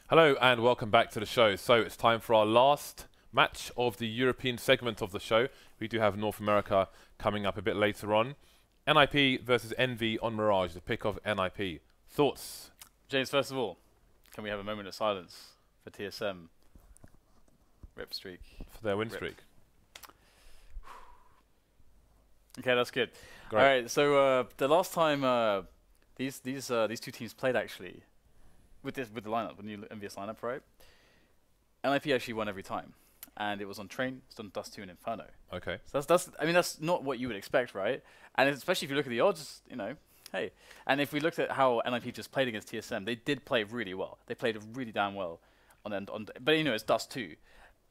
Hello and welcome back to the show. So it's time for our last match of the European segment of the show. We do have North America coming up a bit later on. NiP versus Envy on Mirage, the pick of NiP. Thoughts? James, first of all, can we have a moment of silence for TSM? Rip streak. For their win streak. Okay, that's good. Great. All right, so the last time these two teams played actually with the lineup, the new EnVyUs Lineup, right? NiP actually won every time, and it was on Train, it's on Dust 2 and Inferno. Okay. So that's not what you would expect, right? And especially if you look at the odds, you know, hey. And if we looked at how NiP just played against TSM, they did play really well. They played really damn well but you know, it's Dust 2.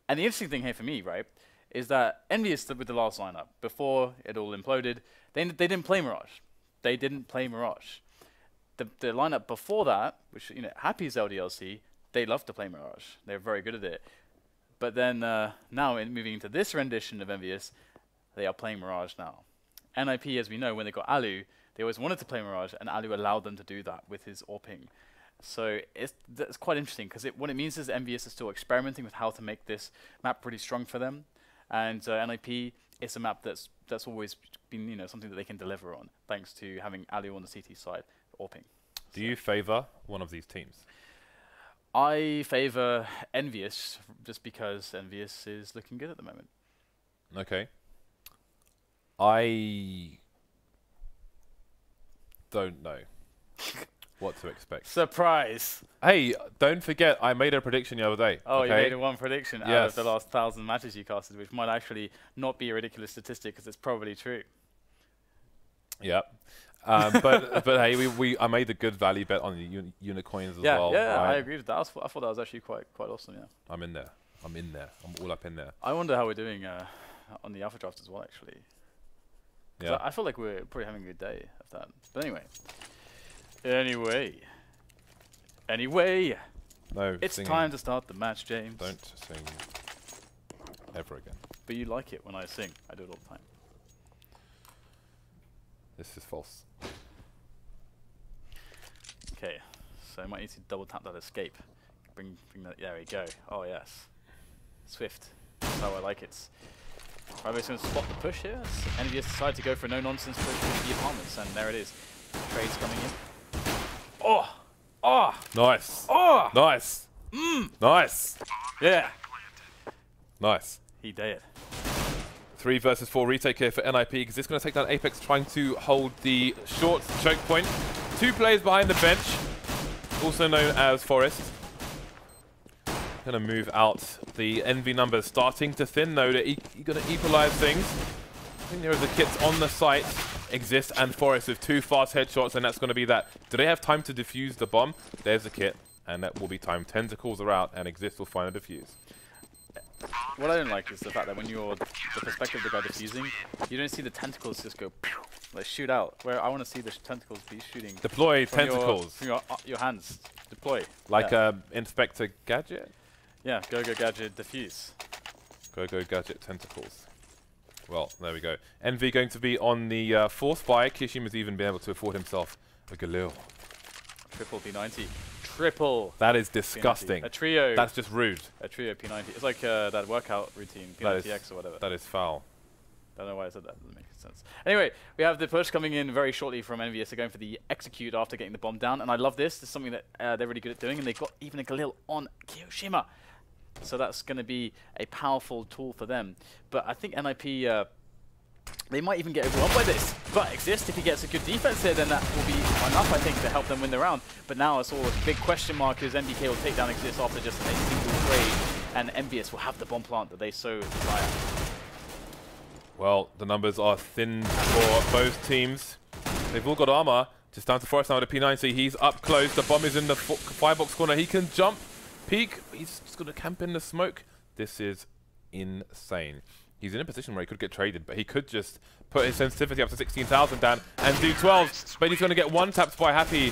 And the interesting thing here for me, right, is that EnVyUs with the last lineup, before it all imploded, they didn't play Mirage. They didn't play Mirage. The lineup before that, which, you know, Happy's LDLC, they love to play Mirage. They're very good at it. But then now, moving into this rendition of EnVyUs, they are playing Mirage now. NiP, as we know, when they got allu, they always wanted to play Mirage, and allu allowed them to do that with his AWPing. So that's quite interesting, because what it means is EnVyUs is still experimenting with how to make this map pretty strong for them. And NiP is a map that's always been, you know, something that they can deliver on, thanks to having allu on the CT side. AWPing. Do you favour one of these teams? I favour EnVyUs just because EnVyUs is looking good at the moment. Okay. I don't know what to expect. Surprise! Hey, don't forget, I made a prediction the other day. Oh, okay? You made one prediction out of the last 1,000 matches you casted, which might actually not be a ridiculous statistic because it's probably true. Yeah. but hey, I made a good value bet on the unicoins as well. Yeah, right? I agree with that. I thought that was actually quite awesome. Yeah. I'm in there. I'm all up in there. I wonder how we're doing on the alpha draft as well, actually. Yeah. I feel like we're probably having a good day of that. But anyway. No. It's singing. time to start the match, James. Don't sing ever again. But you like it when I sing. I do it all the time. This is false. Okay, so I might need to double tap that escape. Bring that. There we go. Oh yes, swift. That's how I like it. Friberg's going to spot the push here. EnVyUs decide to go for a no nonsense push with the apartments, and there it is. Trades coming in. Oh, oh, Nice. oh, Nice. Nice. yeah. Nice. He did. 3 versus 4 retake here for NiP, because this is going to take down Apex, trying to hold the short choke point. 2 players behind the bench, also known as Forest. Going to move out. The Envy numbers starting to thin, though. They're going to equalize things. I think there is a kit on the site. Xizt and Forest with 2 fast headshots, and that's going to be that. Do they have time to defuse the bomb? There's the kit, and that will be time. Tentacles are out, and Xizt will find a defuse. What I don't like is the fact that when you're the perspective of the guy defusing, you don't see the tentacles just go pew, like shoot out. Where I want to see the tentacles be shooting. Deploy tentacles. From your hands. Deploy. Like Inspector Gadget? Yeah, go gadget defuse. Go gadget tentacles. Well, there we go. Envy going to be on the 4th buy. kioShiMa's even been able to afford himself a Galil. Triple P90. Triple. That is disgusting. P90. A trio. That's just rude. A trio P90. It's like that workout routine, P90X or whatever. That is foul. Don't know why I said that. Doesn't make sense. Anyway, we have the push coming in very shortly from EnVyUs. They're going for the execute after getting the bomb down, and I love this. This is something that they're really good at doing, and they've got even a Galil on kioShiMa. So that's going to be a powerful tool for them. But I think NiP, they might even get overwhelmed by this. But Xizt, if he gets a good defense here, then that will be enough, I think, to help them win the round. But now it's all a big question mark, as NBK will take down Xizt after just a single trade, and EnVyUs will have the bomb plant that they so desire. Well, the numbers are thin for both teams. They've all got armor. Just down to Forest now with a P90. He's up close. The bomb is in the firebox corner. He can jump, peek. He's just going to camp in the smoke. This is insane. He's in a position where he could get traded, but he could just put his sensitivity up to 16,000 down and do 12. But he's going to get one tapped by Happy,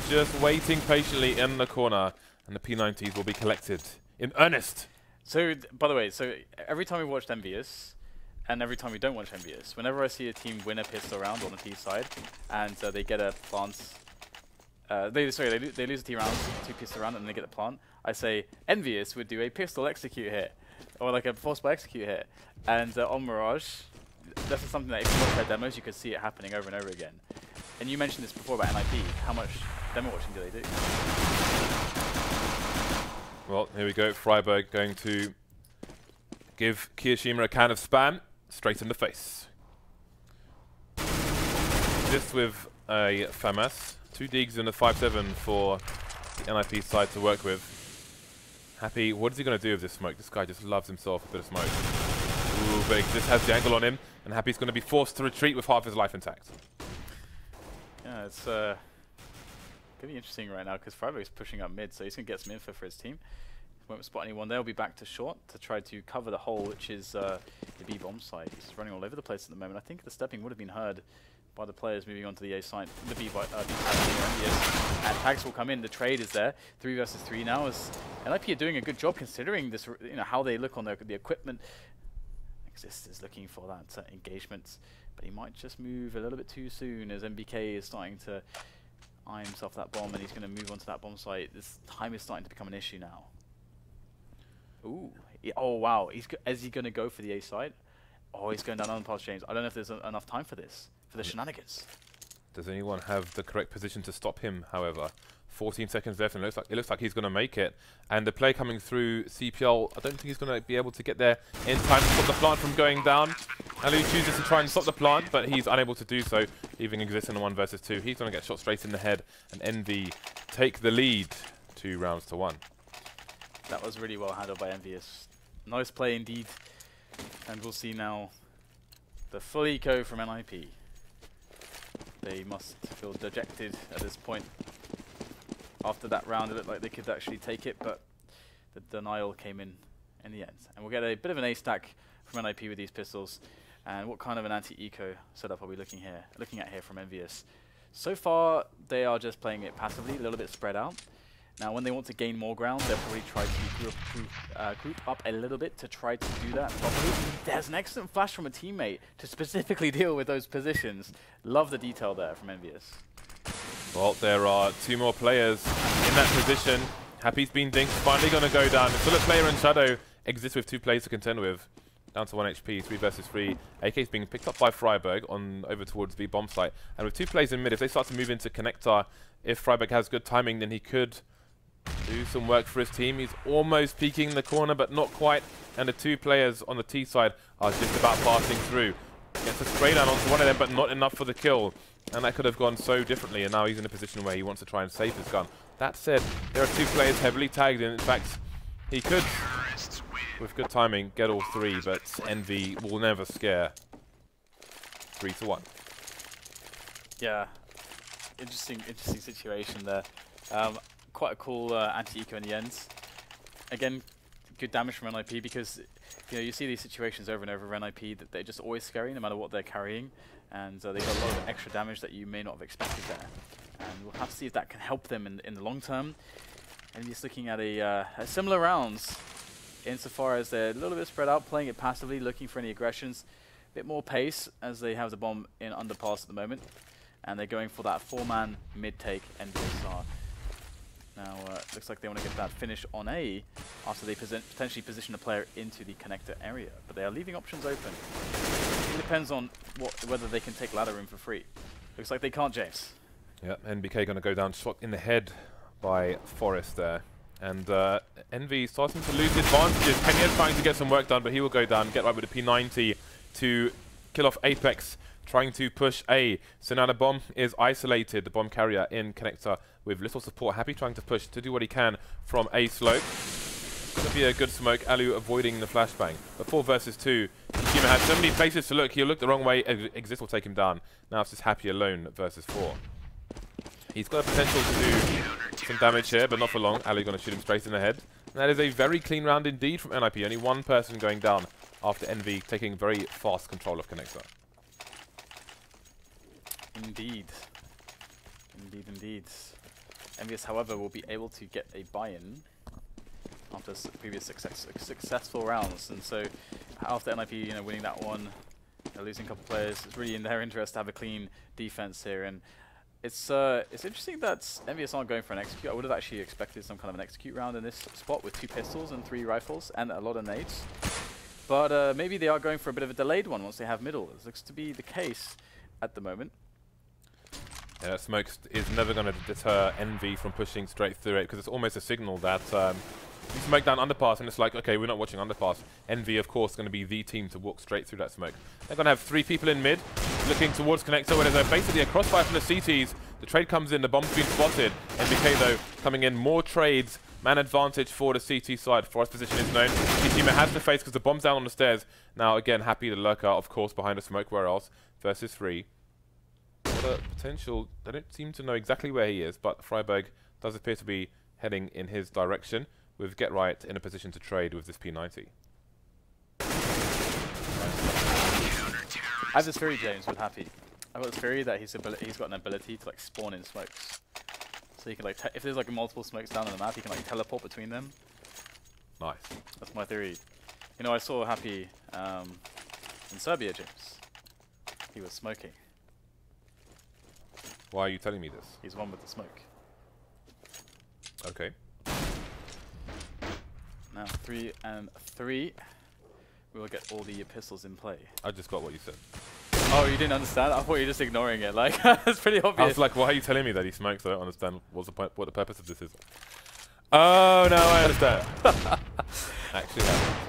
just waiting patiently in the corner. And the P90s will be collected in earnest. So, by the way, every time we watched EnVyUs, and every time we don't watch EnVyUs, whenever I see a team win a pistol round on the T side, and they get a plant they lose a T round, 2 pistol round, and then they get the plant. I say EnVyUs would do a pistol execute here, or like a force by execute here. And on Mirage, this is something that if you watch their demos, you could see it happening over and over again. And you mentioned this before about NiP. How much demo watching do they do? Well, here we go. Friberg going to give kioShiMa a can of spam straight in the face. This with a FAMAS. 2 digs and a 5-7 for the NiP side to work with. Happy, what is he going to do with this smoke? This guy just loves himself a bit of smoke. Ooh, but Xizt has the angle on him, and Happy's going to be forced to retreat with half his life intact. Yeah, it's going to be interesting right now, because Friberg is pushing up mid, so he's going to get some info for his team. Won't spot anyone there. He'll be back to short to try to cover the hole, which is the B bomb site. He's running all over the place at the moment. I think the stepping would have been heard by the players moving on to the A site, the B side, and tags will come in. The trade is there, 3 versus 3 now. As NiP are doing a good job considering this, how they look on the equipment. Xizt is looking for that engagement, but he might just move a little bit too soon as NBK is starting to eye himself that bomb, and he's going to move on to that bomb site. This time is starting to become an issue now. Ooh, oh wow, is he going to go for the A site? Oh, he's going down on past James. I don't know if there's enough time for this. For the shenanigans. Does anyone have the correct position to stop him, however? 14 seconds left, and it looks like he's going to make it. And the play coming through CPL, I don't think he's going to be able to get there in time to stop the plant from going down. Allu chooses to try and stop the plant, but he's unable to do so, leaving Xizt in a 1 versus 2. He's going to get shot straight in the head, and Envy take the lead 2 rounds to 1. That was really well handled by EnVyUs. Nice play indeed. And we'll see now the full eco from NiP. They must feel dejected at this point. After that round, it looked like they could actually take it, but the denial came in the end. And we'll get a bit of an A stack from NiP with these pistols. And what kind of an anti-eco setup are we looking at here from EnVyUs? So far, they are just playing it passively, a little bit spread out. Now, when they want to gain more ground, they'll probably try to group up a little bit to try to do that properly. There's an excellent flash from a teammate to specifically deal with those positions. Love the detail there from EnVyUs. Well, there are 2 more players in that position. Happy's been dinked, finally going to go down. It's still a player in shadow. Xizt with 2 players to contend with. Down to 1 HP, 3 versus 3. AK's being picked up by Friberg on over towards the bomb site. And with 2 players in mid, if they start to move into connector, if Friberg has good timing, then he could do some work for his team. He's almost peeking the corner, but not quite. And the 2 players on the T side are just about passing through. Gets a spray down onto one of them, but not enough for the kill. And that could have gone so differently, and now he's in a position where he wants to try and save his gun. That said, there are 2 players heavily tagged in. In fact, he could, with good timing, get all 3, but Envy will never scare. 3 to 1. Yeah, interesting situation there. Quite a cool anti-eco in the end. Again, good damage from NiP, because you see these situations over and over of NiP that they're just always scary no matter what they're carrying, and they got a lot of extra damage that you may not have expected there. And we'll have to see if that can help them in the long term. And just looking at a similar rounds, insofar as they're a little bit spread out, playing it passively, looking for any aggressions, a bit more pace as they have the bomb in underpass at the moment, and they're going for that 4-man mid take NBSR. Now, looks like they want to get that finish on A after they potentially position a player into the connector area. But they are leaving options open. It depends on whether they can take ladder room for free. Looks like they can't, James. Yeah, NBK going to go down shot in the head by Forest there. And Envy starting to lose advantages. Kenya's trying to get some work done, but he will go down, get right with the P90 to kill off Apex, trying to push A. So now the bomb is isolated, the bomb carrier in connector with little support. Happy trying to push to do what he can from A slope. Going to be a good smoke. Allu avoiding the flashbang. But 4 versus 2. kioShiMa has so many places to look. He'll look the wrong way. Xizt will take him down. Now it's just Happy alone versus 4. He's got a potential to do some damage here, but not for long. Allu going to shoot him straight in the head. And that is a very clean round indeed from NiP. Only 1 person going down after Envy taking very fast control of connector. Indeed. Indeed. EnVyUs, however, will be able to get a buy-in after previous successful rounds, and so after NiP, winning that one, losing a couple players, it's really in their interest to have a clean defense here. And It's interesting that EnVyUs aren't going for an execute. I would have actually expected some kind of an execute round in this spot with 2 pistols and 3 rifles and a lot of nades. But maybe they are going for a bit of a delayed one once they have middle. This looks to be the case at the moment. Yeah, that smoke is never going to deter Envy from pushing straight through it, because it's almost a signal that you smoke down underpass and it's like, okay, we're not watching underpass. Envy, of course, going to be the team to walk straight through that smoke. They're going to have 3 people in mid, looking towards connector, where there's basically a crossfire from the CTs. The trade comes in, the bomb's been spotted. NBK, though, coming in, more trades. Man advantage for the CT side. Forest position is known. kioShiMa has to face because the bomb's down on the stairs. Now, again, Happy the lurker, of course, behind the smoke. Where else? Versus 3. What a potential. They don't seem to know exactly where he is, but Friberg does appear to be heading in his direction, with Get Right in a position to trade with this P90. I have this theory, James, with Happy. I've got this theory that he's got an ability to like spawn in smokes. So he can like, if there's like multiple smokes down on the map, he can like teleport between them. Nice. That's my theory. You know, I saw Happy in Serbia, James. He was smoking. Why are you telling me this? He's one with the smoke. Okay. Now 3 and 3. We will get all the pistols in play. I just got what you said. Oh, you didn't understand? I thought you were just ignoring it. Like, it's pretty obvious. I was like, why are you telling me that he smokes? I don't understand what's the point, what the purpose of this is. Oh, now I understand. Actually,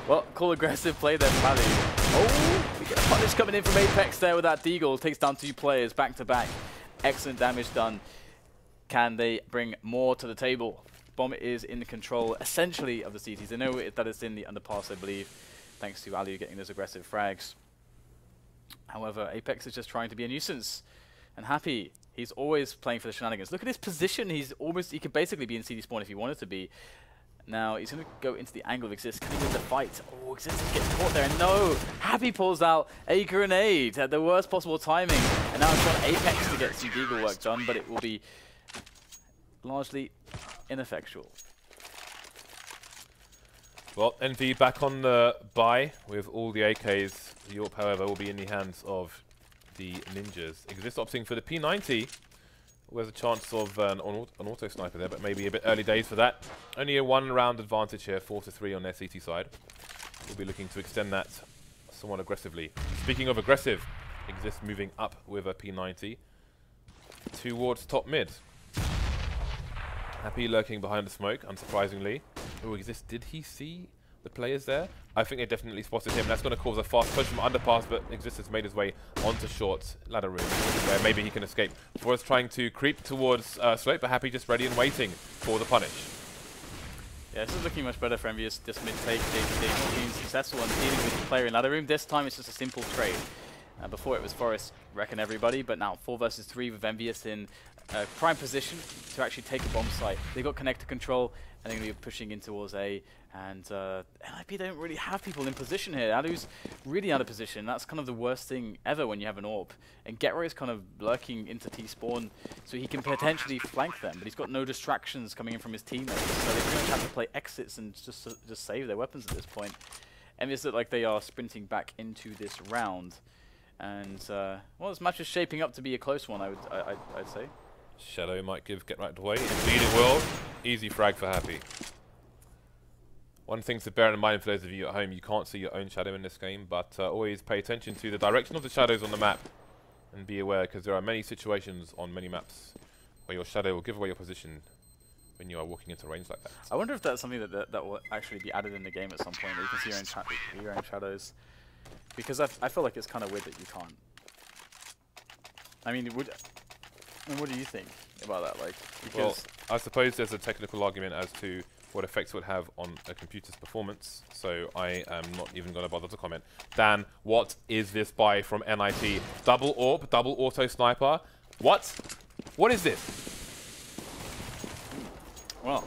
well, cool aggressive play there, Pally. Oh, we get a punish coming in from Apex there with that Deagle. Takes down 2 players back to back. Excellent damage done. Can they bring more to the table? Bomb is in control, essentially, of the CTs. They know that it's in the underpass, I believe, thanks to allu getting those aggressive frags. However, Apex is just trying to be a nuisance. And Happy, he's always playing for the shenanigans. Look at his position. He could basically be in CD spawn if he wanted to be. Now, he's going to go into the angle of Xizt. Can he win the fight? Oh, Xizt gets caught there. No! Happy pulls out a grenade at the worst possible timing. And now it's on Apex to get some Deagle work done, but it will be largely ineffectual. well, Envy back on the buy with all the AKs. The AWP, however, will be in the hands of the Ninjas. Xizt opting for the P90. There's a chance of an auto sniper there, but maybe a bit early days for that. Only a 1-round advantage here, 4-3 on their CT side. We'll be looking to extend that somewhat aggressively. Speaking of aggressive, Xizt moving up with a P90 towards top mid. Happy lurking behind the smoke, unsurprisingly. Oh, Xizt, did he see the players there? I think they definitely spotted him. That's going to cause a fast push from underpass, but Xizt has made his way onto short ladder room, where maybe he can escape. Forrest trying to creep towards slope, but Happy just ready and waiting for the punish. Yeah, this is looking much better for EnVyUs. This mid-take, they've been successful in dealing with the player in ladder room. This time it's just a simple trade. Before it was Forrest wrecking everybody, but now 4 versus 3 with EnVyUs in prime position to actually take a bomb site. They've got connector control, and they're going to be pushing in towards A. And NiP don't really have people in position here. allu's really out of position. That's kind of the worst thing ever when you have an AWP. And GetRoy is kind of lurking into T-spawn, so he can potentially flank them, but he's got no distractions coming in from his teammates. So they pretty much have to play exits and just save their weapons at this point. And it's like they are sprinting back into this round. And well, this match is shaping up to be a close one, I'd say. Shadow might give Get Right away. Indeed it will. Easy frag for Happy. One thing to bear in mind for those of you at home, you can't see your own shadow in this game, but always pay attention to the direction of the shadows on the map. And be aware, because there are many situations on many maps where your shadow will give away your position when you are walking into range like that. I wonder if that's something that will actually be added in the game at some point, where you can see your own shadows. Because I feel like it's kind of weird that you can't. I mean, what do you think about that? Like, because well, I suppose there's a technical argument as to what effects it would have on a computer's performance, so I am not even going to bother to comment. Dan, what is this buy from NiP? Double AWP, double auto sniper. What? What is this? Well,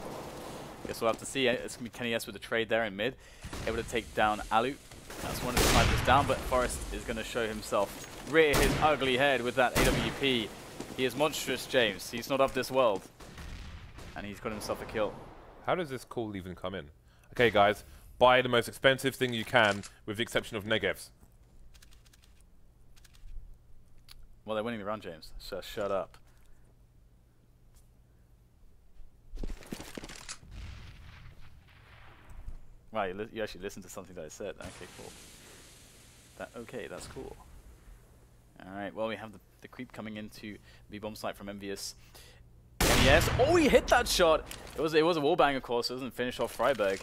guess we'll have to see. It's going to be Kenny S with the trade there in mid, able to take down allu. That's one of the snipers down, but Forrest is going to show himself, rear his ugly head with that AWP. He is monstrous, James. He's not of this world. And he's got himself a kill. How does this call even come in? Okay, guys, buy the most expensive thing you can, with the exception of negevs. Well, they're winning the round, James, so shut up. Wow, you actually listened to something that I said. Okay, cool. Okay, that's cool. All right, well, we have the creep coming into the bomb site from EnVyUs. And yes, oh, he hit that shot. It was a wallbang, of course. It doesn't finish off Friberg,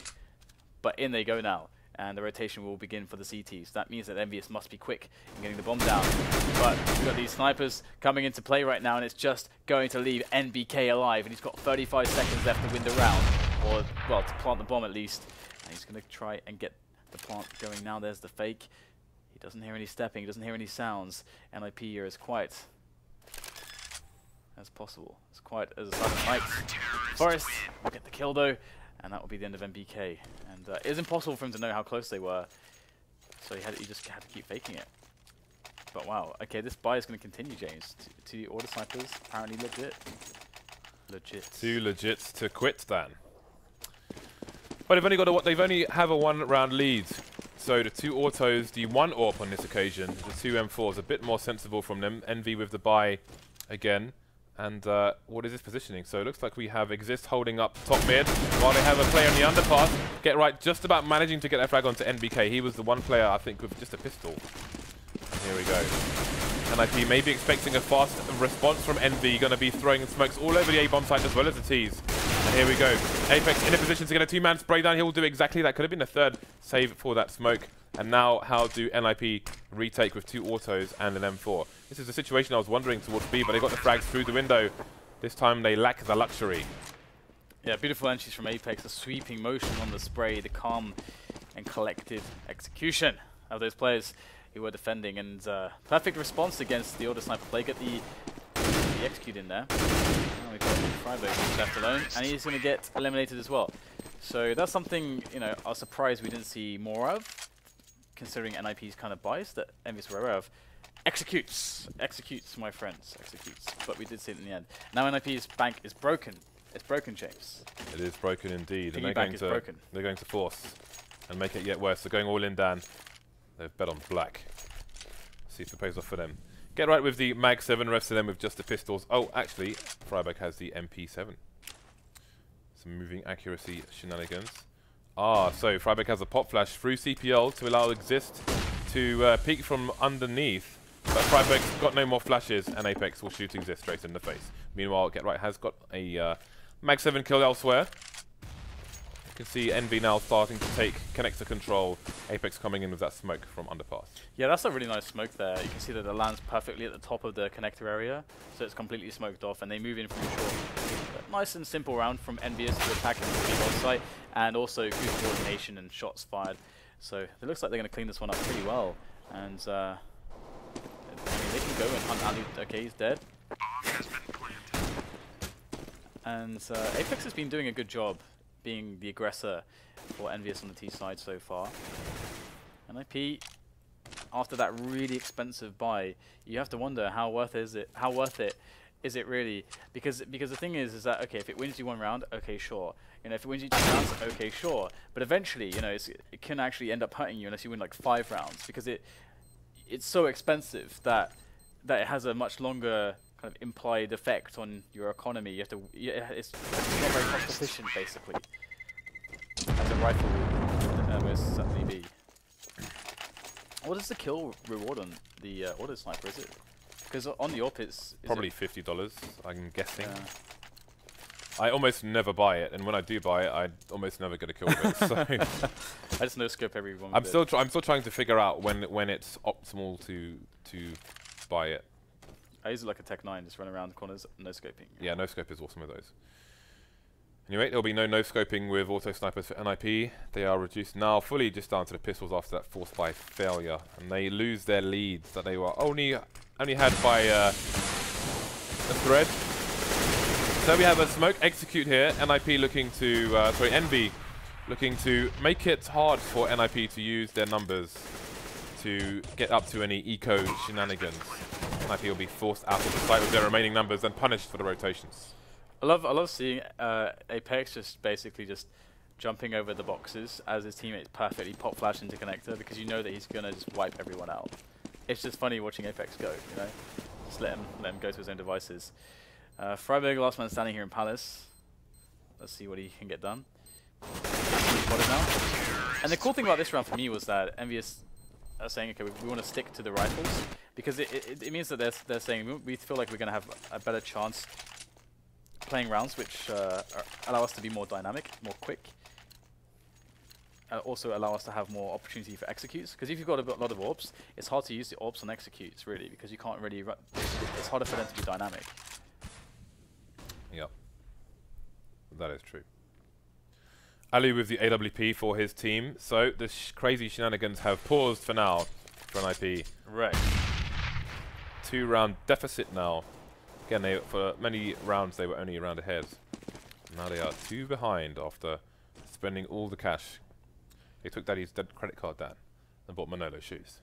but in they go now. And the rotation will begin for the CTs. That means that EnVyUs must be quick in getting the bomb down. But we've got these snipers coming into play right now, and it's just going to leave NBK alive. And he's got 35 seconds left to win the round, or, well, to plant the bomb at least. And he's going to try and get the plant going now. There's the fake. He doesn't hear any stepping. He doesn't hear any sounds. NiP here is quiet as possible. As quiet as a silent night. Forest will get the kill, though. And that will be the end of NBK. And it was impossible for him to know how close they were. So he just had to keep faking it. But wow, okay, this buy is going to continue, James. To the order snipers, apparently legit. Legit. Too legit to quit, Dan. But they've only have a 1-round lead. So the 2 autos, the 1 AWP on this occasion, the 2 M4s, a bit more sensible from them. Envy with the buy again. And what is this positioning? So it looks like we have Xizt holding up top mid, while they have a player in the underpass. Get right, just about managing to get that frag onto NBK. He was the one player, I think, with just a pistol. Here we go. NiP may be expecting a fast response from Envy. Going to be throwing smokes all over the A-bomb site as well as the T's. And here we go. Apex in a position to get a 2-man spray down. He will do exactly that. Could have been a 3rd save for that smoke. And now how do NiP retake with 2 autos and an M4? This is a situation I was wondering towards B, but they got the frags through the window. This time they lack the luxury. Yeah, beautiful entries from Apex. The sweeping motion on the spray, the calm and collected execution of those players who were defending, and perfect response against the order sniper play. Get the execute in there. Now we've got Friberg left alone, and he's going to get eliminated as well. So that's something, you know, I was surprised we didn't see more of, considering NiP's kind of bias that EnVyUs were aware of. Executes, my friends, executes. But we did see it in the end. Now NiP's bank is broken. It's broken, James. It is broken indeed, and they're going to force and make it yet worse. They're going all in, Dan. They've bet on black. See if it pays off for them. Get right with the Mag 7, rest of them with just the pistols. Oh, actually, Friberg has the MP7. Some moving accuracy shenanigans. Ah, so Friberg has a pop flash through CPL to allow Xizt to peek from underneath. But Friberg's got no more flashes, and Apex will shoot Xizt straight in the face. Meanwhile, Get Right has got a Mag 7 kill elsewhere. You can see Envy now starting to take connector control. Apex coming in with that smoke from underpass. Yeah, that's a really nice smoke there. You can see that it lands perfectly at the top of the connector area, so it's completely smoked off, and they move in from short. But nice and simple round from EnVyUs to attack into the ball site, and also good coordination and shots fired. So it looks like they're going to clean this one up pretty well. And I mean, they can go and hunt allu. Okay, he's dead. And Apex has been doing a good job being the aggressor for EnVyUs on the T side so far. NiP, after that really expensive buy, you have to wonder how worth it is it really? Because the thing is that, okay, if it wins you 1 round, okay, sure. You know, if it wins you 2 rounds, okay, sure. But eventually, you know, it can actually end up hurting you unless you win like 5 rounds, because it's so expensive that it has a much longer kind of implied effect on your economy. You have to, it's not very cost efficient, basically, as a rifle would certainly be. What is the kill reward on the auto sniper? Is it? Because on the AWP it's probably $50. I'm guessing. Yeah. I almost never buy it, and when I do buy it, I almost never get a kill with it. So I just no scope every one. I'm still trying to figure out when it's optimal to buy it. I use it like a Tech 9, just run around the corners, no scoping. Yeah, no scope is awesome with those. Anyway, there'll be no scoping with auto snipers for NiP. They are reduced now fully just down to the pistols after that force buy failure, and they lose their leads that they were only had by a thread. So we have a smoke execute here. NiP looking to Envy looking to make it hard for NiP to use their numbers to get up to any eco shenanigans. NiP will be forced out of the site with their remaining numbers and punished for the rotations. I love seeing Apex just basically just jumping over the boxes as his teammates perfectly pop flash into connector, because you know that he's gonna just wipe everyone out. It's just funny watching Apex go, you know. Just let him go to his own devices. Friberg, last man standing here in Palace. Let's see what he can get done. Spotted now. And the cool thing about this round for me was that EnVyUs are saying, okay, we want to stick to the rifles, because it means that they're saying we feel like we're going to have a better chance playing rounds which allow us to be more dynamic, more quick. Also allow us to have more opportunity for executes, because if you've got a lot of orbs, it's hard to use the orbs on executes really, because you can't really it's harder for them to be dynamic. Yep, that is true. Allu with the AWP for his team, so the crazy shenanigans have paused for now for NiP. Right. 2-round deficit now. Again, for many rounds they were only a round ahead. Now they are 2 behind after spending all the cash. They took Daddy's credit card down and bought Manolo shoes.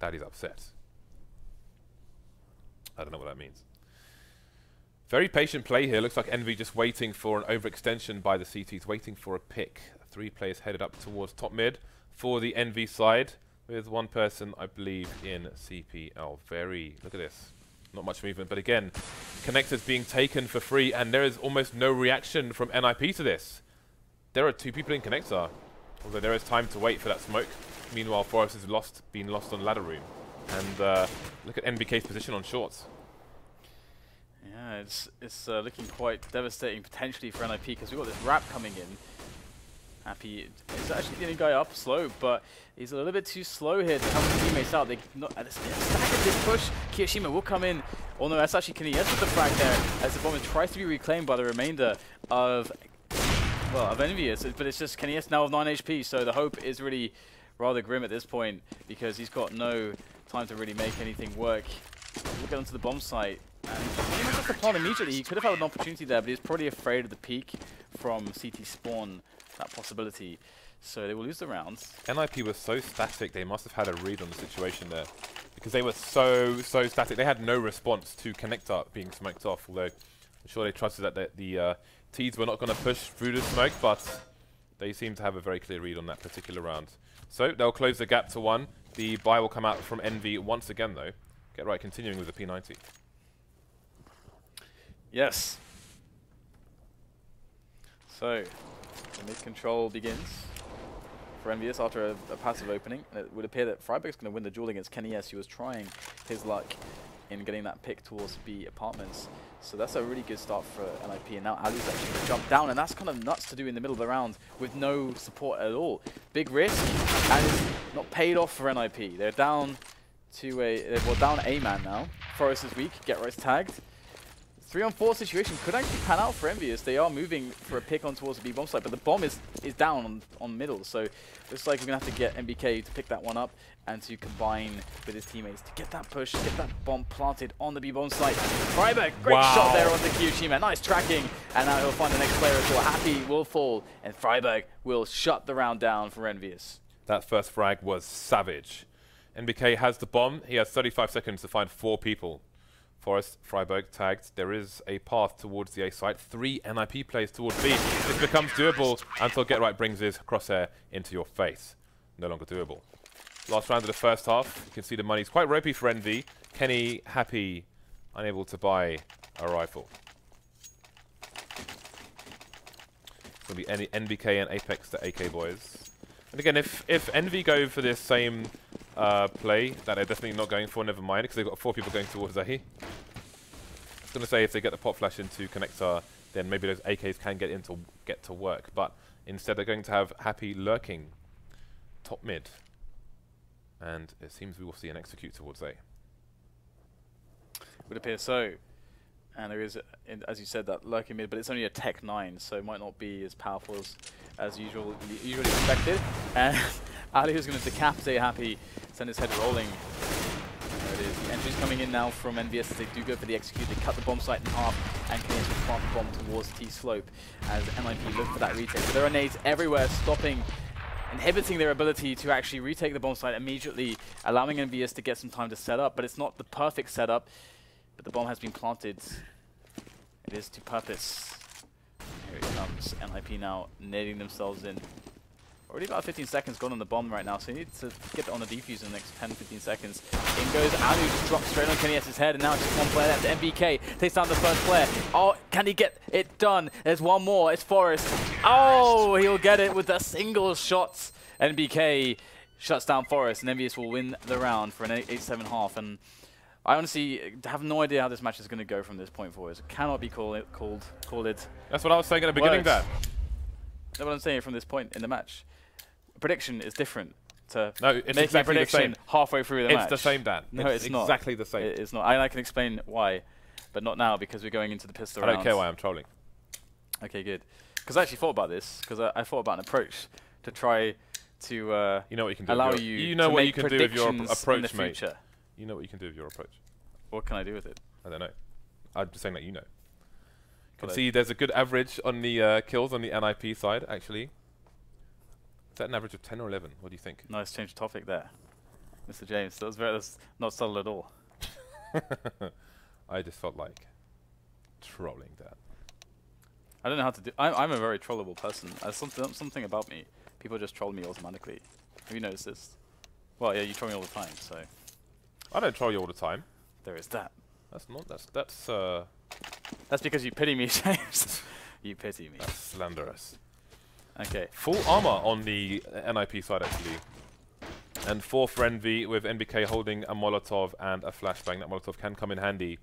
Daddy's upset. I don't know what that means. Very patient play here. Looks like Envy just waiting for an overextension by the CTs, waiting for a pick. 3 players headed up towards top mid for the Envy side, with 1 person, I believe, in CPL. Look at this. Not much movement, but again, connectors being taken for free, and there is almost no reaction from NiP to this. There are 2 people in connector, although there is time to wait for that smoke. Meanwhile, Forest has been lost on ladder room. And look at NBK's position on shorts. Yeah, it's looking quite devastating potentially for NiP, because we've got this wrap coming in. Happy is actually getting guy up slow, but he's a little bit too slow here to help his teammates out. They not at the stack of this push. kioShiMa will come in. Oh no, that's actually Kanies with the frag there as the bomb tries to be reclaimed by the remainder of EnVyUs, but it's just Kanies now with 9 HP, so the hope is really rather grim at this point, because he's got no time to really make anything work. We'll get onto the bomb site. And he must have the plant immediately. He could have had an opportunity there, but he's probably afraid of the peek from CT spawn, that possibility. So they will lose the rounds. NiP was so static, they must have had a read on the situation there. Because they were so static. They had no response to connector being smoked off, although I'm sure they trusted that the T's were not going to push through the smoke, but they seem to have a very clear read on that particular round. So they'll close the gap to 1. The buy will come out from Envy once again, though. Get right, continuing with the P90. Yes. So, the mid-control begins for EnVyUs after a passive opening. And it would appear that Friberg's going to win the duel against Kanies, who was trying his luck in getting that pick towards B apartments. So that's a really good start for NiP. And now allu's actually going to jump down, and that's kind of nuts to do in the middle of the round with no support at all. Big risk, and it's not paid off for NiP. They're down to down a man now. Forest is weak, Get Right's tagged. 3-on-4 situation could actually pan out for EnVyUs. They are moving for a pick on towards the B bomb site, but the bomb is down on middle. So looks like we're going to have to get NBK to pick that one up and to combine with his teammates to get that push, get that bomb planted on the B bomb site. Friberg, great shot there on the kioShiMa. Nice tracking, and now he'll find the next player as well. Happy will fall, and Friberg will shut the round down for EnVyUs. That first frag was savage. NBK has the bomb. He has 35 seconds to find 4 people. Forest, Friberg tagged. There is a path towards the A site. 3 NiP plays towards B. This becomes doable until Get Right brings his crosshair into your face. No longer doable. Last round of the first half. You can see the money's quite ropey for Envy. Kenny, happy, unable to buy a rifle. It's going to be NBK and Apex, the AK boys. And again, if Envy go for this same play that they're definitely not going for, never mind, because they've got 4 people going towards A. I was going to say if they get the pop flash into connector, then maybe those AKs can get to work. But instead they're going to have Happy lurking top mid. And it seems we will see an execute towards A. Would appear so. And there is, as you said, that lurking mid, but it's only a Tech 9, so it might not be as powerful as usually expected. And allu is going to decapitate Happy, send his head rolling. There it is. The entries coming in now from EnVyUs. They do go for the execute. They cut the bomb site in half, and Kanies will plant the bomb towards T-slope as NiP look for that retake. So there are nades everywhere, inhibiting their ability to actually retake the bomb site immediately, allowing EnVyUs to get some time to set up. But it's not the perfect setup. But the bomb has been planted. It is to purpose. Here it comes. NiP now nading themselves in. Already about 15 seconds gone on the bomb right now, so you need to get on the defuse in the next 10-15 seconds. In goes allu, just drops straight on keniS's head, and now it's just one player left. NBK takes down the first player. Oh, can he get it done? There's one more, it's Forest. Oh, he'll get it with the single shots. NBK shuts down Forest, and EnVyUs will win the round for an 8-7 half. And I honestly have no idea how this match is going to go from this point forward. It cannot be called. That's what I was saying at the beginning there. That's what I'm saying from this point in the match. Prediction is different to no, it's making exactly a prediction the same. halfway through the match. It's the same, Dan. No, it's not. Exactly the same. It's not. I can explain why, but not now because we're going into the pistol rounds. I don't care why I'm trolling. Okay, good. Because I actually thought about this, because I thought about an approach to try to you know what you can do allow with you you know to what make you can do with your approach, in the mate. future. You know what you can do with your approach. What can I do with it? I don't know. I'm just saying that you know. You can see there's a good average on the kills on the NiP side, actually. Is that an average of 10 or 11? What do you think? Nice change of topic there, Mr. James. That's not subtle at all. I just felt like trolling that. I don't know how to do. I'm a very trollable person. Something about me. People just troll me automatically. Have you noticed this? Well, yeah, you troll me all the time, so. I don't troll you all the time. There is that. That's not. That's because you pity me, James. You pity me. That's slanderous. Okay. Full armor on the NiP side, actually. And 4 for EnVy with NBK holding a Molotov and a flashbang. That Molotov can come in handy.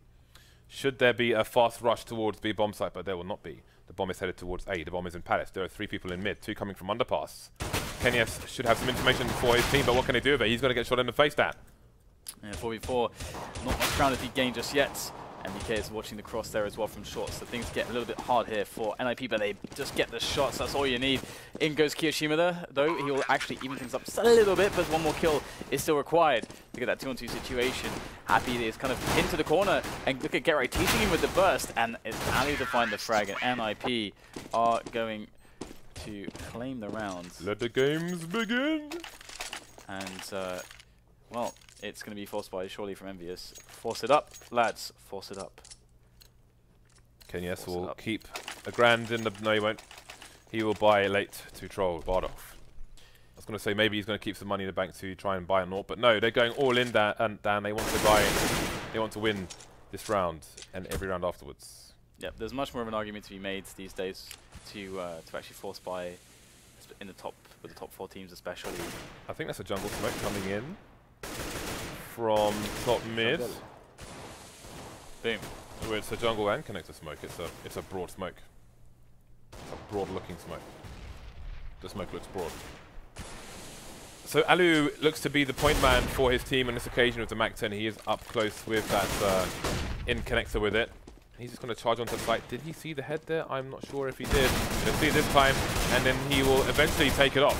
Should there be a fast rush towards B bomb site, but there will not be. The bomb is headed towards A. The bomb is in Palace. There are 3 people in mid, 2 coming from underpass. keniS should have some information for his team, but what can he do with it? He's going to get shot in the face, Dan. Yeah, 4v4. Not much ground to be gained just yet. NBK is watching the cross there as well from short, so things get a little bit hard here for NiP, but they just get the shots. That's all you need. In goes kioShiMa there, though. He will actually even things up just a little bit, but one more kill is still required to get that 2-on-2 situation. Happy is kind of into the corner, and look at GetRight teaching him with the burst, and it's allu to find the frag, and NiP are going to claim the round. Let the games begin. And, well, it's going to be forced by surely from EnVyUs. Force it up, lads. Force it up. keniS will keep a grand in the... No, he won't. He will buy late to troll Bardolph. I was going to say maybe he's going to keep some money in the bank to try and buy a naught, but no, they're going all in, Dan. They want to buy. They want to win this round and every round afterwards. Yep, there's much more of an argument to be made these days to actually force buy in the top with the top 4 teams especially. I think that's a jungle smoke coming in from top mid. Boom. Where it's a jungle and connector smoke. It's a broad smoke. It's a broad looking smoke. The smoke looks broad. So allu looks to be the point man for his team on this occasion with the Mac-10. He is up close with that in connector with it. He's just going to charge onto the site. Did he see the head there? I'm not sure if he did. He'll see it this time, and then he will eventually take it off.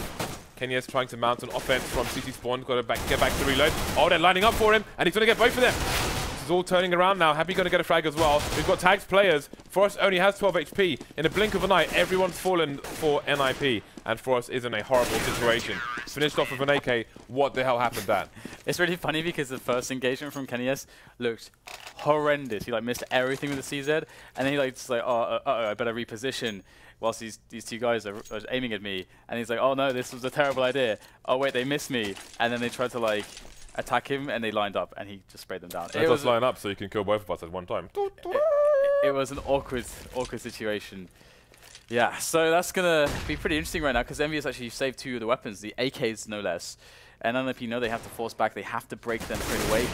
keniS trying to mount an offense from CT spawn. Got to get back to reload. Oh, they're lining up for him, and he's going to get both of them. This is all turning around now. Happy going to get a frag as well. We've got tagged players. Forest only has 12 HP. In a blink of an eye, everyone's fallen for NiP, and Forest is in a horrible situation. Finished off with an AK. What the hell happened, Dan? It's really funny because the first engagement from keniS looked horrendous. He like missed everything with the CZ, and then he like just like, oh, I better reposition. Whilst these 2 guys are aiming at me, and he's like, oh no, this was a terrible idea. Oh wait, they missed me, and then they tried to like attack him, and they lined up, and he just sprayed them down. Let us line up so you can kill both of us at one time. It was an awkward situation. Yeah, so that's gonna be pretty interesting right now because EnVyUs actually saved 2 of the weapons, the AKs no less. And NiP know they have to force back, they have to break them straight away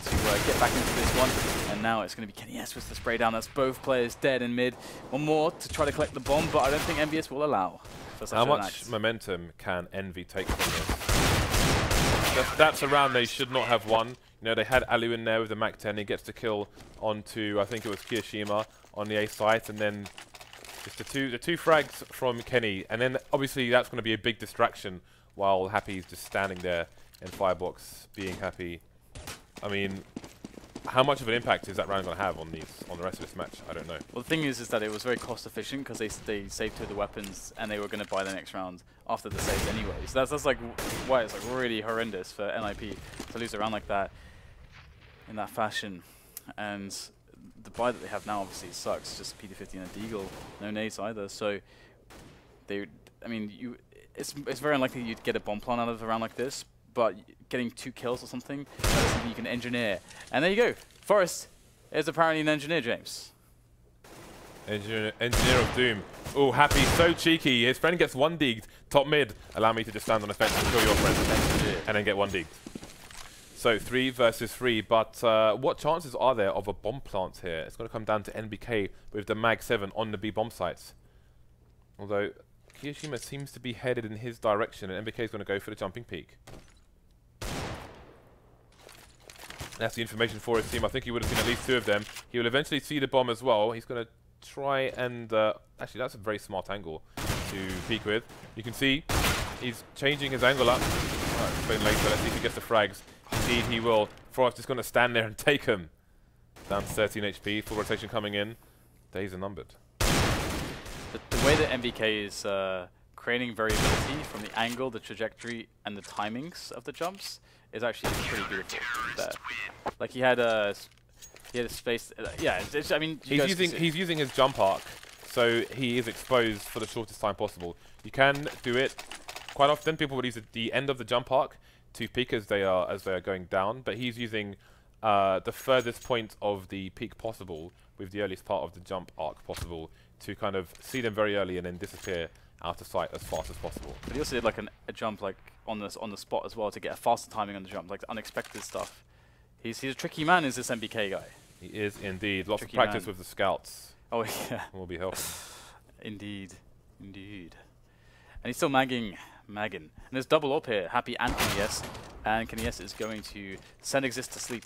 to get back into this one. And now it's going to be keniS with the spray down. That's both players dead in mid. One more to try to collect the bomb, but I don't think EnVyUs will allow. How much momentum can EnVy take from this? That's a round they should not have won. You know, they had allu in there with the Mac-10. He gets the kill onto, I think it was kioShiMa on the A site, and then just the two frags from Kenny. And then obviously that's going to be a big distraction while Happy's just standing there in firebox, being happy. I mean, how much of an impact is that round going to have on the rest of this match? I don't know. Well, the thing is that it was very cost efficient because they saved 2 of the weapons and they were going to buy the next round after the saves anyway. So that's like why it's like really horrendous for NiP to lose a round like that in that fashion. And the buy that they have now obviously sucks. Just PD50 and a Deagle, no nades either. So they, I mean, it's very unlikely you'd get a bomb plant out of a round like this, but getting 2 kills or something, that is something you can engineer. And there you go. Forest is apparently an engineer, James. Engineer of Doom. Oh, Happy, so cheeky. His friend gets 1-digged. Top mid. Allow me to just stand on the fence and kill your friend. And then get 1-digged. So 3 versus 3. But what chances are there of a bomb plant here? It's going to come down to NBK with the Mag 7 on the B bomb sites. Although kioShiMa seems to be headed in his direction, and NBK is going to go for the jumping peak. That's the information for his team. I think he would have seen at least 2 of them. He will eventually see the bomb as well. He's going to try and... actually, that's a very smart angle to peek with. You can see he's changing his angle up. I'll explain later. Let's see if he gets the frags. Indeed, he will. Frost is going to stand there and take him. Down to 13 HP. Full rotation coming in. Days are numbered. The way that NBK is creating variability from the angle, the trajectory, and the timings of the jumps is actually pretty beautiful there. Like he had a space. Yeah, I mean, he's using his jump arc, so he is exposed for the shortest time possible. You can do it quite often. People would use the end of the jump arc to peak as they are going down, but he's using the furthest point of the peak possible with the earliest part of the jump arc possible to kind of see them very early and then disappear out of sight as fast as possible. But he also did like a jump like on the spot as well to get a faster timing on the jump, like unexpected stuff. He's a tricky man, is this NBK guy? He is indeed. Lots Tricky of practice man. with the scouts. Oh yeah. Will be helpful. Indeed. Indeed. And he's still magging. And there's double up here, Happy and KennyS. And KennyS is going to send Xizt to sleep.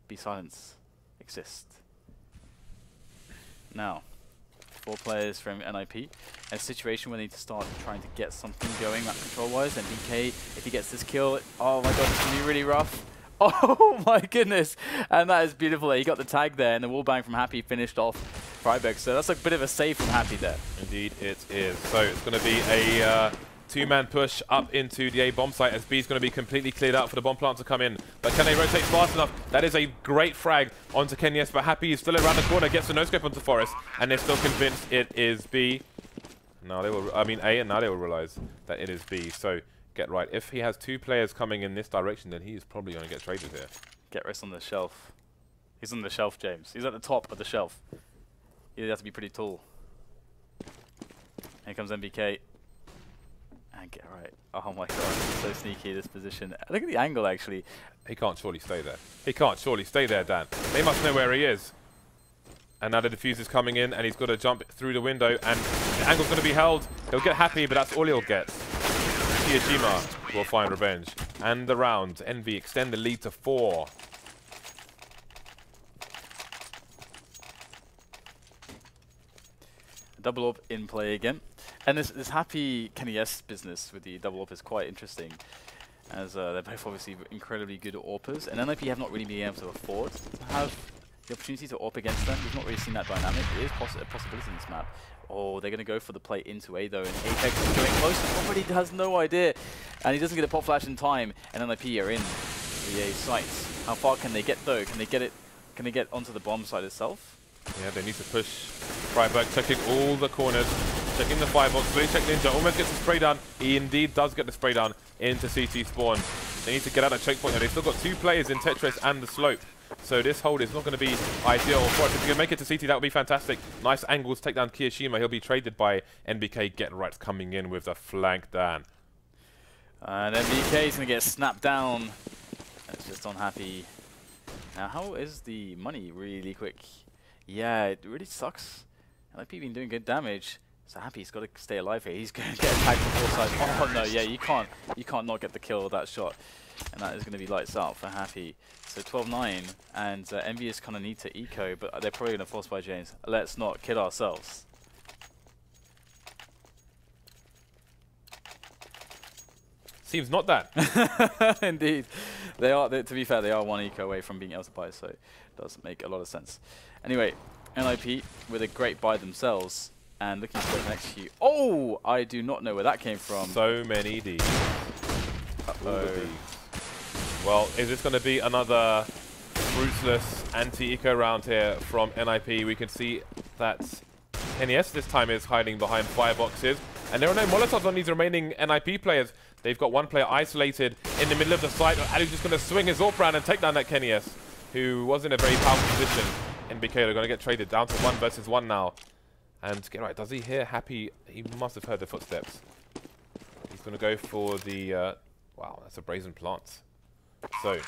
Be silence. Xizt. Now, 4 players from NiP. A situation where they need to start trying to get something going map control-wise. And NBK, if he gets this kill, oh my god, it's going to be really rough. Oh my goodness. And that is beautiful. He got the tag there, and the wall bang from Happy finished off Friberg. So that's a bit of a save from Happy there. Indeed it is. So it's going to be a 2-man push up into the A bomb site as B is going to be completely cleared out for the bomb plant to come in. But can they rotate fast enough? That is a great frag onto KennyS, but Happy is still around the corner, gets the no-scope onto Forest, and they're still convinced it is B. Now they will, I mean A, and now they will realize that it is B. So get right. If he has 2 players coming in this direction, then he is probably going to get traded here. Get rest on the shelf. He's on the shelf, James. He's at the top of the shelf. He'd have to be pretty tall. Here comes NBK. And get right. Oh my god, so sneaky this position. Look at the angle actually. He can't surely stay there. He can't surely stay there, Dan. They must know where he is. And now the defuse is coming in, and he's got to jump through the window, and the angle's going to be held. He'll get Happy, but that's all he'll get. kioShiMa will find revenge. And the round. Envy extend the lead to 4. Double up in play again. And this Happy KennyS business with the double up is quite interesting, as they're both obviously incredibly good AWPers, and NiP have not really been able to afford to have the opportunity to AWP against them. We've not really seen that dynamic. It is a possibility in this map. Oh, they're going to go for the play into A though, and Apex is going close, and already has no idea, and he doesn't get a pop flash in time, and NiP are in the A sites. How far can they get though? Can they get it? Can they get onto the bomb site itself? Yeah, they need to push. Friberg checking all the corners, checking the firebox, fully checked Ninja, almost gets the spray down. He indeed does get the spray down into CT spawn. They need to get out of checkpoint, and they've still got 2 players in Tetris and the slope. So this hold is not going to be ideal for us. If you can make it to CT, that would be fantastic. Nice angles, take down kioShiMa. He'll be traded by NBK. Get right coming in with the flank down. And NBK is going to get snapped down. It's just unhappy. Now, how is the money really quick? Yeah, it really sucks. NiP been doing good damage. So Happy, he's got to stay alive here. He's going to get attacked from 4 sides. Oh no, yeah, you can't not get the kill with that shot. And that is going to be lights out for Happy. So 12-9, and EnVyUs kind of need to eco, but they're probably going to force by James. Let's not kid ourselves. Seems not that. Indeed. They are, to be fair, they are 1 eco away from being able to buy, so it does make a lot of sense. Anyway, NiP with a great buy themselves, and looking to go next few. Oh! I do not know where that came from. So many Ds. Uh-oh. Well, is this going to be another ruthless anti-eco round here from NiP? We can see that KennyS this time is hiding behind fireboxes, And there are no Molotovs on these remaining NiP players. They've got one player isolated in the middle of the site. Allu's just going to swing his AWP round and take down that kenius, who was in a very powerful position. NBK are going to get traded down to 1 versus 1 now. And get right, does he hear Happy? He must have heard the footsteps. He's going to go for the... wow, that's a brazen plant. So,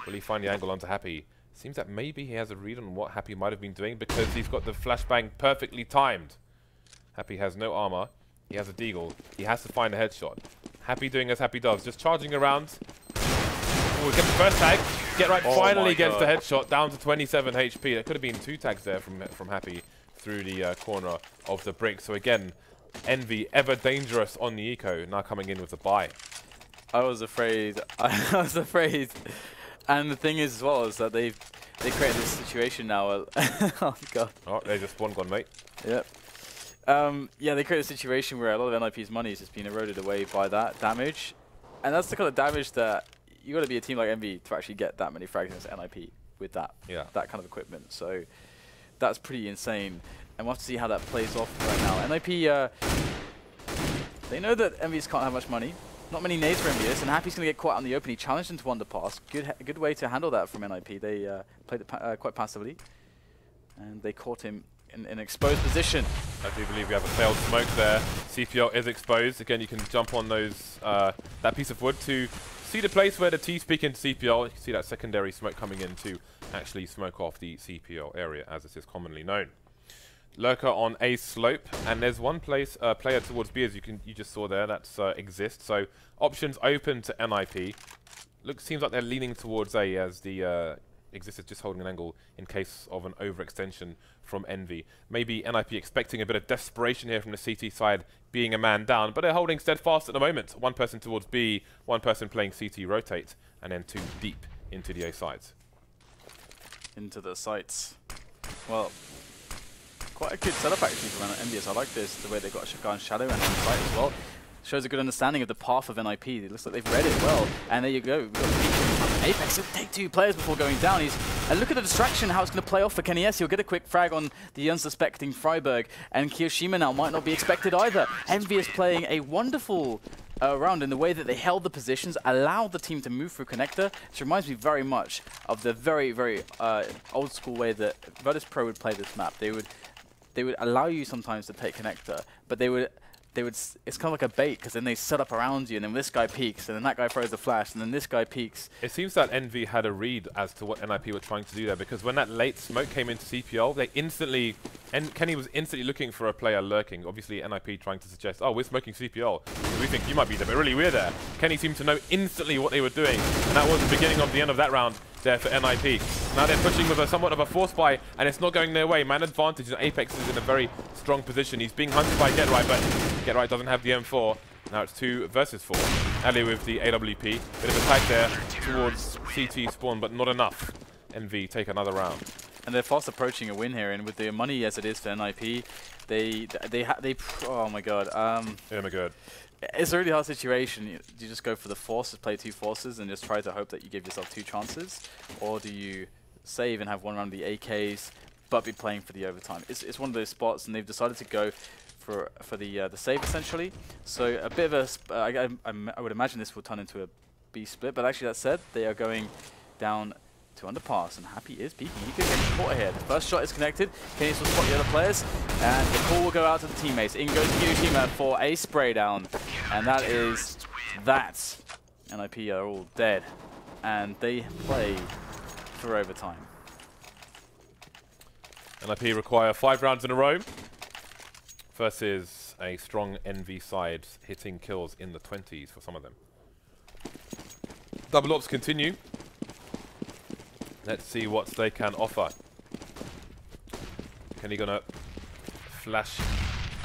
will he find the angle onto Happy? Seems that maybe he has a read on what Happy might have been doing because he's got the flashbang perfectly timed. Happy has no armor. He has a deagle. He has to find a headshot. Happy doing as Happy does, just charging around. Oh, get the first tag. Get right, finally gets the headshot down to 27 HP. There could have been 2 tags there from Happy through the corner of the brick. So again, Envy ever dangerous on the eco, now coming in with the buy. I was afraid. I was afraid. And the thing is as well is that they created this situation now. Oh god. Oh, there's a spawn gone, mate. Yep. Yeah, they created a situation where a lot of NiP's money has just been eroded away by that damage. And that's the kind of damage that you got to be a team like Envy to actually get that many frags against NiP with that kind of equipment. So that's pretty insane. And we'll have to see how that plays off right now. NiP, they know that Envy's can't have much money. Not many nades for EnVyUs, and Happy's going to get caught out in the open. He challenged him to underpass. Good way to handle that from NiP. They played it quite passively, and they caught him in an exposed position. I do believe we have a failed smoke there. CPL is exposed. Again, you can jump on those that piece of wood to see the place where the T's peek into CPL. You can see that secondary smoke coming in to actually smoke off the CPL area, as this is commonly known. Lurker on A slope, and there's one player towards B, as you just saw there. That's Xizt. So options open to NiP. Seems like they're leaning towards A, as the Xizt is just holding an angle in case of an overextension from Envy. Maybe NiP expecting a bit of desperation here from the CT side, being a man down, but they're holding steadfast at the moment. One person towards B, one person playing CT rotate, and then 2 deep into the A sides. Into the sites. Well, quite a good setup actually from EnVyUs. I like this, the way they got a guy in shadow and on site as well. Shows a good understanding of the path of NiP. It looks like they've read it well. And there you go. We've got Apex. It'll take 2 players before going down. And look at the distraction, how it's going to play off for kenius. He'll get a quick frag on the unsuspecting Friberg. And kioShiMa now might not be expected either. EnVyUs playing a wonderful round in the way that they held the positions, allowed the team to move through connector. This reminds me very much of the very, very old school way that Virtus.pro would play this map. They would allow you sometimes to take connector, but they would it's kind of like a bait, because then they set up around you, and then this guy peeks, and then that guy throws the flash, and then this guy peeks. It seems that Envy had a read as to what NiP were trying to do there, because when that late smoke came into CPL, they instantly, Kenny was instantly looking for a player lurking. Obviously, NiP trying to suggest, oh, we're smoking CPL. We think you might be there, but really we're there. Kenny seemed to know instantly what they were doing, and that was the beginning of the end of that round there for NiP. Now they're pushing with a somewhat of a force buy, and it's not going their way. Man advantage, and Apex is in a very strong position. He's being hunted by GetRight, but GetRight doesn't have the M4. Now it's 2 versus 4. Allu with the AWP. Bit of attack there towards CT spawn, but not enough. Envy take another round. And they're fast approaching a win here, and with the money as it is for NiP, they oh my god. Oh my god. It's a really hard situation. You just go for the forces, play 2 forces, and just try to hope that you give yourself 2 chances, or do you save and have 1 round of the AKs, but be playing for the overtime? It's one of those spots, and they've decided to go for the save essentially. So a bit of a I would imagine this will turn into a B split, but actually that said, they are going down to underpass, and Happy is peeking. He could get caught here. The first shot is connected. kenius will spot the other players, and the call will go out to the teammates. In goes kioShiMa for a spray down, and that is that. NiP are all dead, and they play for overtime. NiP require 5 rounds in a row versus a strong Envy side, hitting kills in the 20s for some of them. Double ops continue. Let's see what they can offer. Kenny gonna flash,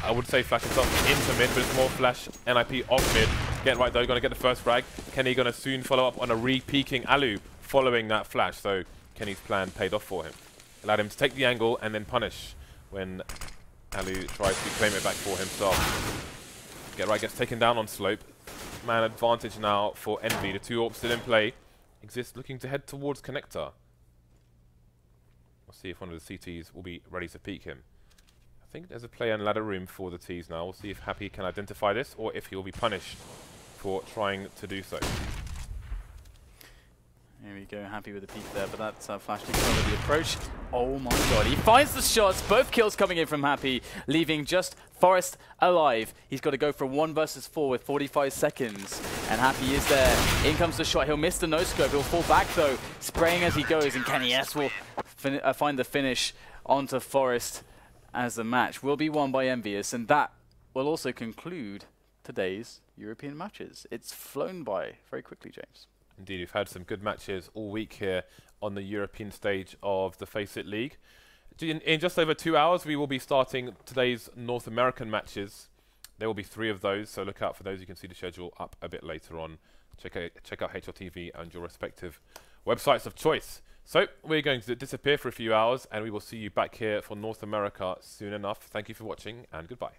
I would say flash himself into mid, but it's more flash NiP off mid. GetRight though, gonna get the first frag. Kenny gonna soon follow up on a re-peeking Allu following that flash, so Kenny's plan paid off for him. Allowed him to take the angle and then punish when Allu tries to claim it back for himself. GetRight gets taken down on slope. Man advantage now for Envy. The 2 AWPs still in play. Xizt looking to head towards connector. We'll see if one of the CTs will be ready to peek him. think there's a player in ladder room for the T's now. We'll see if Happy can identify this or if he will be punished for trying to do so. Here we go, Happy with the peek there, but that's flash to cover the approach. Oh my god, he finds the shots, both kills coming in from Happy, leaving just Forest alive. He's got to go for 1 versus 4 with 45 seconds, and Happy is there. In comes the shot, he'll miss the no-scope, he'll fall back though, spraying as he goes, and Kenny S will find the finish onto Forest as the match will be won by EnVyUs, and that will also conclude today's European matches. It's flown by very quickly, James. Indeed, we've had some good matches all week here on the European stage of the FACEIT League. In just over 2 hours, we will be starting today's North American matches. There will be 3 of those, so look out for those. You can see the schedule up a bit later on. Check out HLTV and your respective websites of choice. So we're going to disappear for a few hours, and we will see you back here for North America soon enough. Thank you for watching, and goodbye.